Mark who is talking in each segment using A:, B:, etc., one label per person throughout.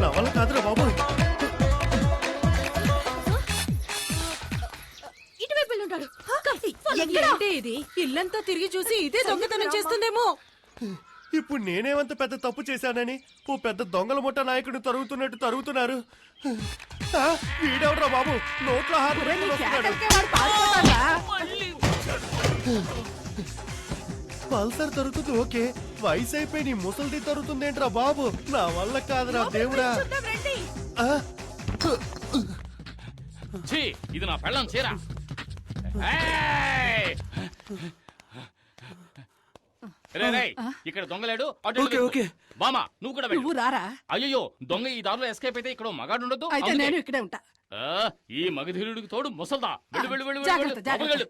A: నా వల్ల కాదురా బాబు.
B: ఇటువైపు వెళ్ళుంటాడు. ఏంటి ఇది? ఇల్లంతా తిరిగి చూసి ఇదే దొంగతనం చేస్తుందేమో.
A: ఇప్పుడు నేనేమంత పెద్ద తప్పు చేశానని ఓ పెద్ద దొంగల ముఠా నాయకుడిని తరుగుతున్నట్టు తరుగుతున్నారు. వీడెవడ్రా బాబు నోట్లో హార్ట్ పల్సర్ తరుగుతుంది. ఓకే, వయసు అయిపోయి నీ ముసలిది తరుగుతుందేంట్రా బాబు? నా వల్ల కాదురా దేవుడా.
C: ఇది నా పెళ్ళం చీర. ఇక్కడ దొంగలేడు. బామా నువ్వు కూడా
D: నువ్వు రారా.
C: అయ్యో దొంగ ఈ దారిలో ఎస్కేప్ అయితే ఇక్కడ మగాడు ఉండదు.
D: అయితే నేను ఇక్కడే ఉంటా.
C: ఈ మగధీరుడికి తోడు ముసల్దా. వెళ్ళు వెళ్ళు వెళ్ళు వెళ్ళు.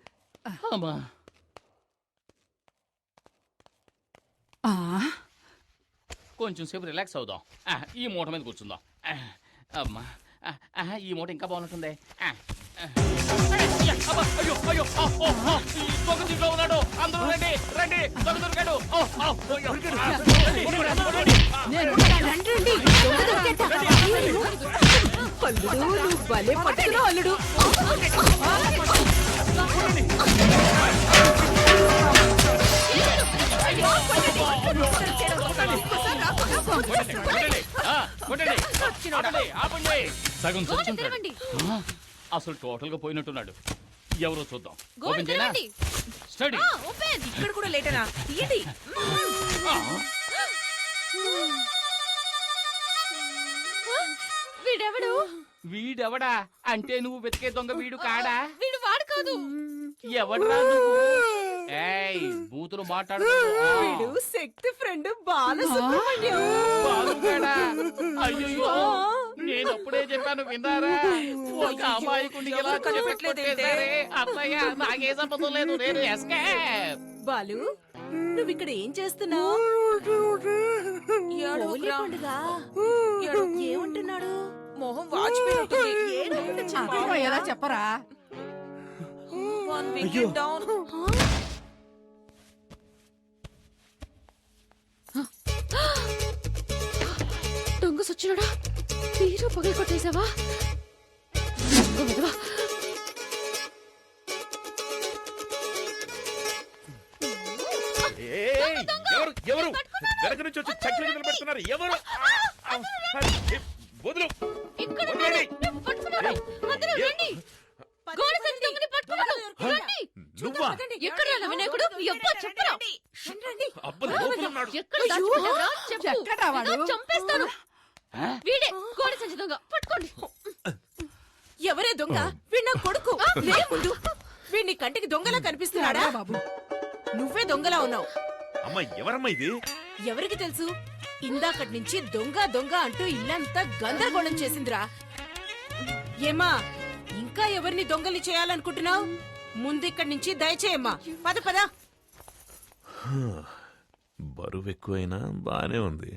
C: కొంచెం సేపు రిలాక్స్ అవుదాం. ఈ మూట మీద కూర్చుందాం. అమ్మా ఈ మూట ఇంకా బాగుంటుంది. దొంగ దీంట్లో ఉన్నాడు. అందరూ రండి రండి. దొంగ దొరికాడు.
B: అల్లుడు
C: అసలు టోటల్ గా పోయినట్టున్నాడు. ఎవరో చూద్దాం. ఓపెన్ చేయనా? స్టడీ.
B: ఇక్కడ కూడా లేటనా? వీడెవడు?
C: వీడెవడా అంటే నువ్వు వెతికే దొంగ వీడు కాడా?
B: వీడు వాడు కాదు.
C: ఎవడ్రా నువ్వు? ఏయ్ బూతులు మాట్లాడు.
B: వీడు శక్తి ఫ్రెండ్ బాలసుబ్రహ్మణ్యం.
C: అయ్యో నేను అప్పుడే చెప్పాను విన్నారా? ఒక అమాయకుడికి ఎలా చెప్పట్లేదే అత్తయ్య. నాకే సంబంధం లేదు. నేను ఎస్కేప్.
B: బాలు నువ్వు ఇక్కడ ఏం చేస్తున్నావు? ఏమంటున్నాడు? మొహం వాచిపోయి
D: ఎలా చెప్పరా?
B: దొంగ సచ్చినడా? మీరు పగలు కొట్టేశావా?
E: ఎవరు వెనక నుంచి వచ్చి చక్కెర గిన్నెలు పెడుతున్నారు? ఎవరు? వదులు. నువ్వా?
B: చంపేస్తాను. వీడే కోడి సంచి దొంగ. పట్టుకోండి. ఎవరే దొంగ? వీడి నా కొడుకు. ముందు వీడిని కంటికి దొంగలా కనిపిస్తున్నాడా? బాబు నువ్వే దొంగలా ఉన్నావు.
E: అమ్మా ఎవరమ్మా ఇది?
B: ఎవరికి తెలుసు? ఇందాకటి నుంచి దొంగ దొంగ అంటూ ఇల్లంతా గందరగోళం చేసిందిరా. ఏమా ఇంకా ఎవరిని దొంగలి చేయాలనుకుంటున్నావు? ముందు ఇక్కడి నుంచి దయచేయమ్మా. పద పద.
E: బరువు ఎక్కువైనా బానే ఉంది.